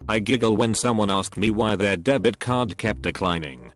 I giggle when someone asked me why their debit card kept declining.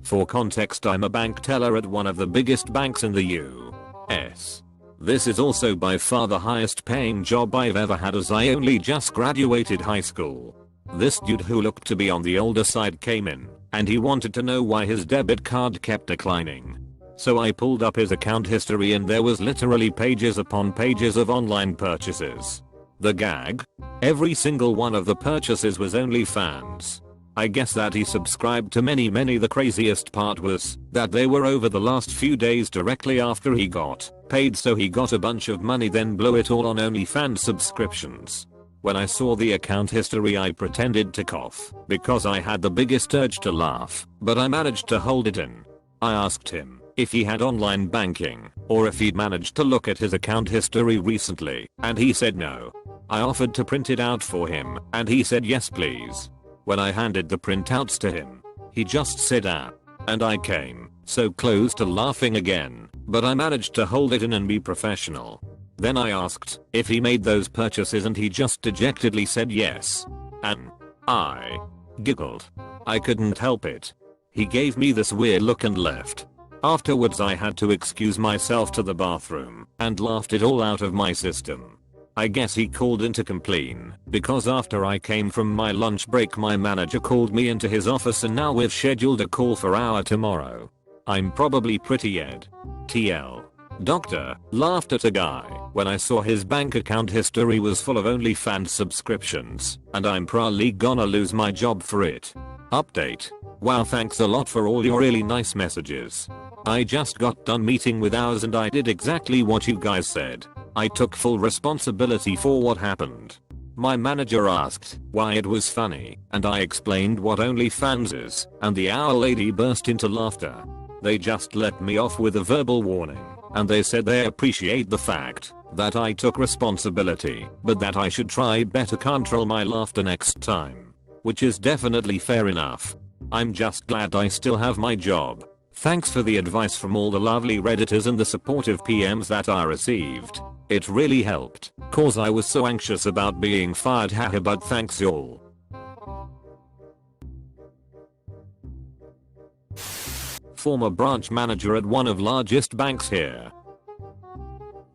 For context, I'm a bank teller at one of the biggest banks in the US. This is also by far the highest paying job I've ever had, as I only just graduated high school. This dude who looked to be on the older side came in, and he wanted to know why his debit card kept declining. So I pulled up his account history and there was literally pages upon pages of online purchases. The gag? Every single one of the purchases was OnlyFans. I guess that he subscribed to many. The craziest part was that they were over the last few days directly after he got paid, so he got a bunch of money then blew it all on OnlyFans subscriptions. When I saw the account history I pretended to cough because I had the biggest urge to laugh, but I managed to hold it in. I asked him if he had online banking or if he'd managed to look at his account history recently, and he said no. I offered to print it out for him and he said yes please. When I handed the printouts to him, he just said ah, and I came so close to laughing again, but I managed to hold it in and be professional. Then I asked if he made those purchases and he just dejectedly said yes. And I giggled. I couldn't help it. He gave me this weird look and left. Afterwards I had to excuse myself to the bathroom and laughed it all out of my system. I guess he called in to complain because after I came from my lunch break my manager called me into his office and now we've scheduled a call for our tomorrow. I'm probably pretty Ed. TL. Doctor laughed at a guy when I saw his bank account history was full of OnlyFans subscriptions and I'm probably gonna lose my job for it. Update. Wow, thanks a lot for all your really nice messages. I just got done meeting with ours and I did exactly what you guys said. I took full responsibility for what happened. My manager asked why it was funny and I explained what OnlyFans is and the our lady burst into laughter. They just let me off with a verbal warning and they said they appreciate the fact that I took responsibility but that I should try better control my laughter next time. Which is definitely fair enough. I'm just glad I still have my job. Thanks for the advice from all the lovely redditors and the supportive PMs that I received. It really helped, cause I was so anxious about being fired, haha, but thanks y'all. Former branch manager at one of largest banks here.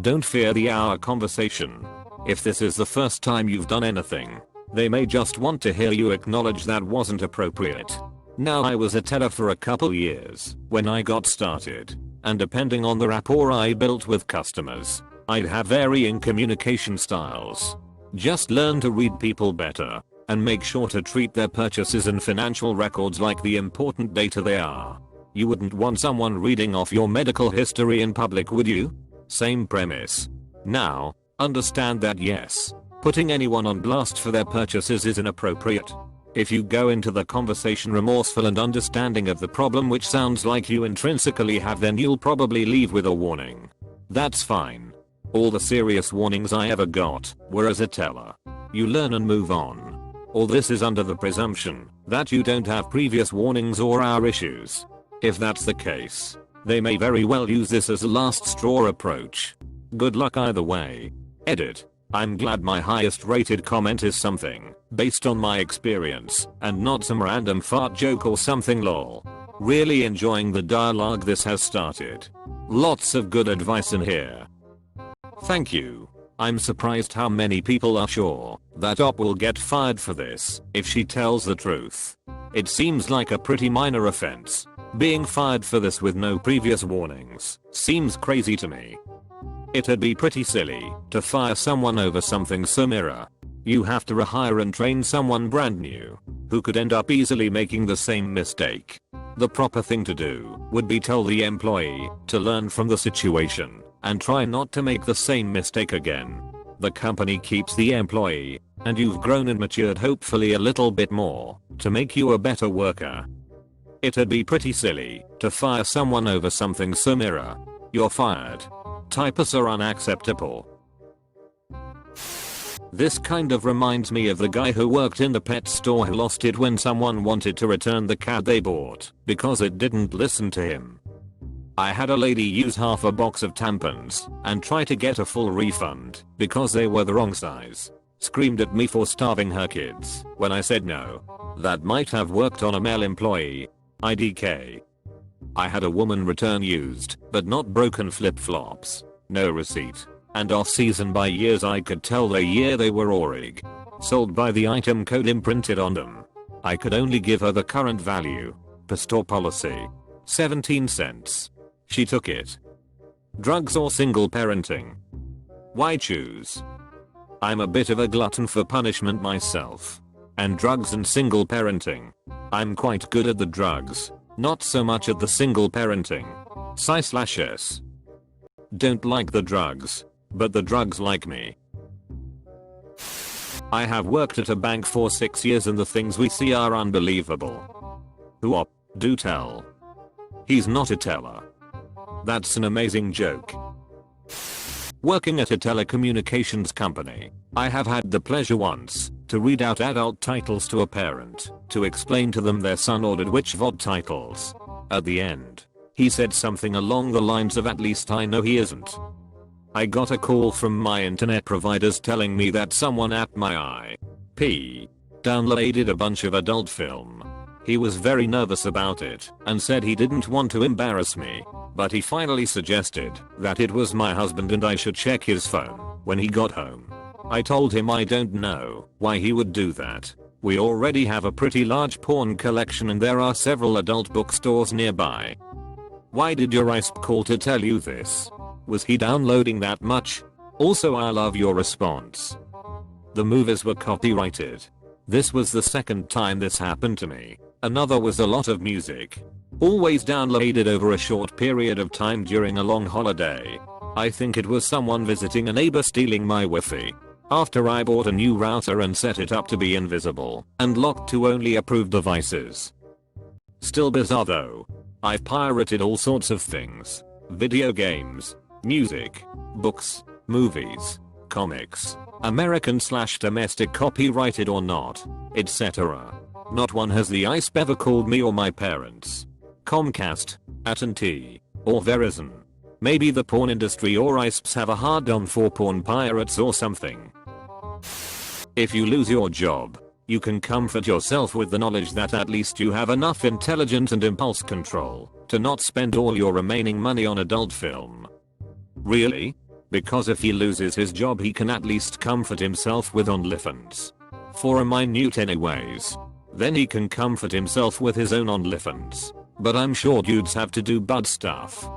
Don't fear the hour conversation. If this is the first time you've done anything, they may just want to hear you acknowledge that wasn't appropriate. Now I was a teller for a couple years when I got started, and depending on the rapport I built with customers, I'd have varying communication styles. Just learn to read people better and make sure to treat their purchases and financial records like the important data they are. You wouldn't want someone reading off your medical history in public, would you? Same premise. Now, understand that yes, putting anyone on blast for their purchases is inappropriate. If you go into the conversation remorseful and understanding of the problem, which sounds like you intrinsically have, then you'll probably leave with a warning. That's fine. All the serious warnings I ever got were as a teller. You learn and move on. All this is under the presumption that you don't have previous warnings or our issues. If that's the case, they may very well use this as a last straw approach. Good luck either way. Edit. I'm glad my highest rated comment is something based on my experience and not some random fart joke or something lol. Really enjoying the dialogue this has started. Lots of good advice in here. Thank you. I'm surprised how many people are sure that Op will get fired for this if she tells the truth. It seems like a pretty minor offense. Being fired for this with no previous warnings seems crazy to me. It'd be pretty silly to fire someone over something so minor. You have to rehire and train someone brand new who could end up easily making the same mistake. The proper thing to do would be tell the employee to learn from the situation and try not to make the same mistake again. The company keeps the employee, and you've grown and matured hopefully a little bit more to make you a better worker. It'd be pretty silly to fire someone over something so minor. You're fired. Typos are unacceptable. This kind of reminds me of the guy who worked in the pet store who lost it when someone wanted to return the cat they bought because it didn't listen to him. I had a lady use half a box of tampons and try to get a full refund because they were the wrong size. screamed at me for starving her kids when I said no. That might have worked on a male employee. IDK. I had a woman return used, but not broken flip-flops. No receipt. And off-season by years. I could tell the year they were Orig. Sold by the item code imprinted on them. I could only give her the current value. Per store policy. 17 cents. She took it. Drugs or single parenting? Why choose? I'm a bit of a glutton for punishment myself. And drugs and single parenting. I'm quite good at the drugs. Not so much at the single parenting. Psy/S. Don't like the drugs. But the drugs like me. I have worked at a bank for 6 years and the things we see are unbelievable. Who op? Do tell. He's not a teller. That's an amazing joke. Working at a telecommunications company, I have had the pleasure once to read out adult titles to a parent to explain to them their son ordered which VOD titles. At the end, he said something along the lines of, "At least I know he isn't." I got a call from my internet providers telling me that someone at my IP downloaded a bunch of adult film. He was very nervous about it and said he didn't want to embarrass me, but he finally suggested that it was my husband and I should check his phone when he got home. I told him I don't know why he would do that. We already have a pretty large porn collection and there are several adult bookstores nearby. Why did your ISP call to tell you this? Was he downloading that much? Also, I love your response. The movies were copyrighted. This was the second time this happened to me. Another was a lot of music. Always downloaded over a short period of time during a long holiday. I think it was someone visiting a neighbor stealing my Wi-Fi. After I bought a new router and set it up to be invisible and locked to only approved devices. Still bizarre though. I've pirated all sorts of things. Video games, music, books, movies, comics, American/domestic copyrighted or not, etc. Not one has the ISP ever called me or my parents. Comcast, AT&T, or Verizon. Maybe the porn industry or ISPs have a hard-on for porn pirates or something. If you lose your job, you can comfort yourself with the knowledge that at least you have enough intelligence and impulse control to not spend all your remaining money on adult film. Really? Because if he loses his job he can at least comfort himself with OnlyFans. For a minute anyways. Then he can comfort himself with his own OnlyFans. But I'm sure dudes have to do bud stuff.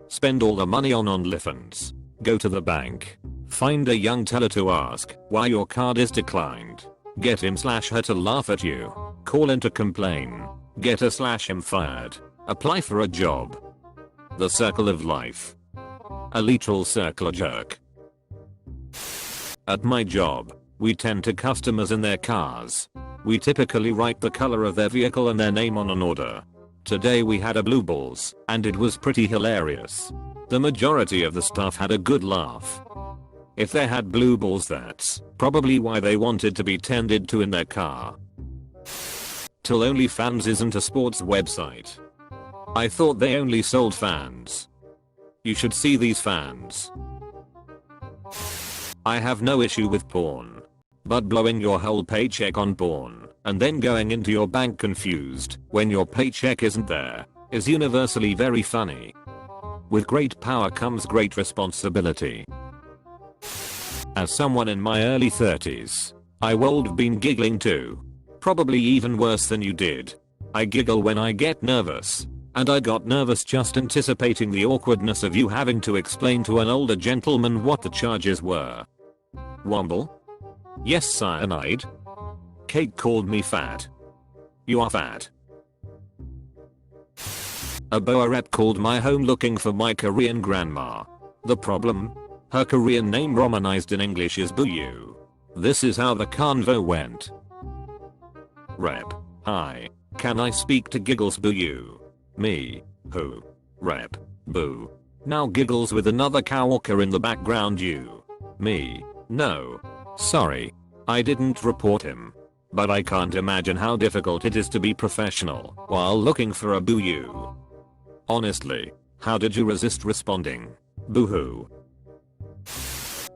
Spend all the money on OnlyFans. Go to the bank. Find a young teller to ask why your card is declined. Get him/her to laugh at you. Call in to complain. Get her/him fired. Apply for a job. The circle of life. A literal circle jerk. At my job, we tend to customers in their cars. We typically write the color of their vehicle and their name on an order. Today we had a blue balls, and it was pretty hilarious. The majority of the staff had a good laugh. If they had blue balls, that's probably why they wanted to be tended to in their car. Till OnlyFans isn't a sports website. I thought they only sold fans. You should see these fans. I have no issue with porn. But blowing your whole paycheck on porn and then going into your bank confused when your paycheck isn't there is universally very funny. With great power comes great responsibility. As someone in my early 30s, I would have been giggling too. Probably even worse than you did. I giggle when I get nervous. And I got nervous just anticipating the awkwardness of you having to explain to an older gentleman what the charges were. Womble? Yes, cyanide. Kate called me fat. You are fat. A boa rep called my home looking for my Korean grandma. The problem? Her Korean name romanized in English is Buyu. This is how the convo went. Rep. Hi. Can I speak to Giggles Buyu? Me. Who? Rep. Boo. Now Giggles with another coworker in the background. You. Me. No. Sorry. I didn't report him. But I can't imagine how difficult it is to be professional while looking for a Buyu. Honestly, how did you resist responding? Boo-hoo.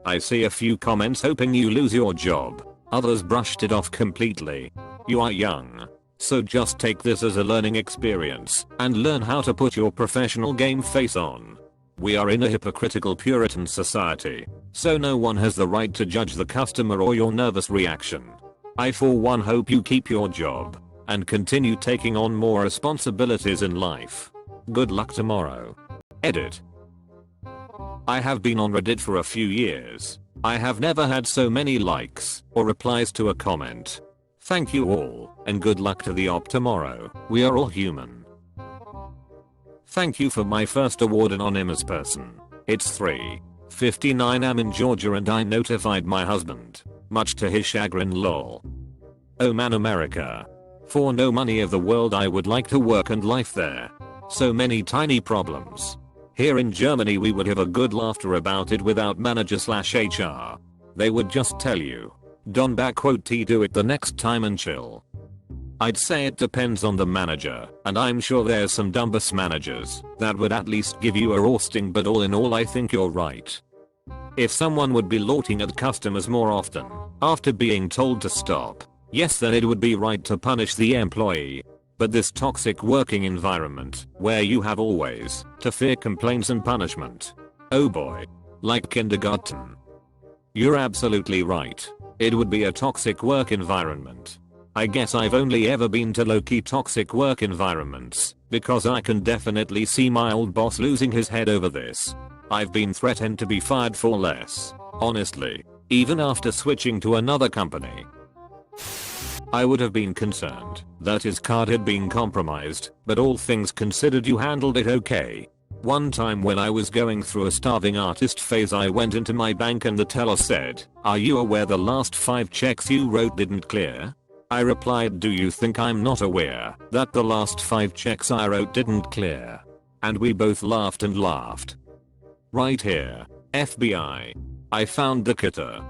I see a few comments hoping you lose your job. Others brushed it off completely. You are young. So just take this as a learning experience and learn how to put your professional game face on. We are in a hypocritical Puritan society, so no one has the right to judge the customer or your nervous reaction. I for one hope you keep your job and continue taking on more responsibilities in life. Good luck tomorrow. Edit. I have been on Reddit for a few years. I have never had so many likes or replies to a comment. Thank you all, and good luck to the op tomorrow. We are all human. Thank you for my first award, anonymous person. It's 3:59 am in Georgia and I notified my husband. Much to his chagrin, lol. Oh man, America. For no money of the world I would like to work and life there. So many tiny problems. Here in Germany we would have a good laughter about it without manager/HR. They would just tell you, Don T do it the next time and chill. I'd say it depends on the manager, and I'm sure there's some dumbass managers that would at least give you a roasting, but all in all I think you're right. If someone would be lorting at customers more often after being told to stop, yes, then it would be right to punish the employee. But this toxic working environment, where you have always to fear complaints and punishment. Oh boy. Like kindergarten. You're absolutely right. It would be a toxic work environment. I guess I've only ever been to low-key toxic work environments, because I can definitely see my old boss losing his head over this. I've been threatened to be fired for less. Honestly. Even after switching to another company. I would have been concerned that his card had been compromised, but all things considered you handled it okay. One time when I was going through a starving artist phase, I went into my bank and the teller said, "Are you aware the last 5 checks you wrote didn't clear?" I replied, "Do you think I'm not aware that the last 5 checks I wrote didn't clear?" And we both laughed and laughed. Right here. FBI. I found the killer.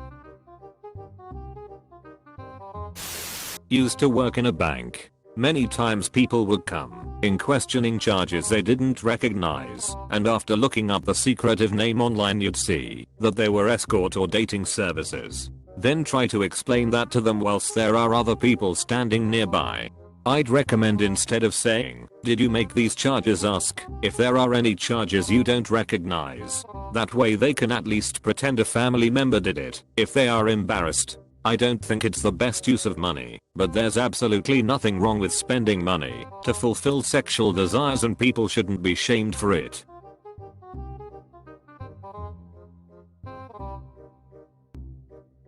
Used to work in a bank. Many times people would come in questioning charges they didn't recognize, and after looking up the secretive name online you'd see that they were escort or dating services. Then try to explain that to them whilst there are other people standing nearby. I'd recommend, instead of saying, "Did you make these charges?" ask if there are any charges you don't recognize. That way they can at least pretend a family member did it if they are embarrassed. I don't think it's the best use of money, but there's absolutely nothing wrong with spending money to fulfill sexual desires, and people shouldn't be shamed for it.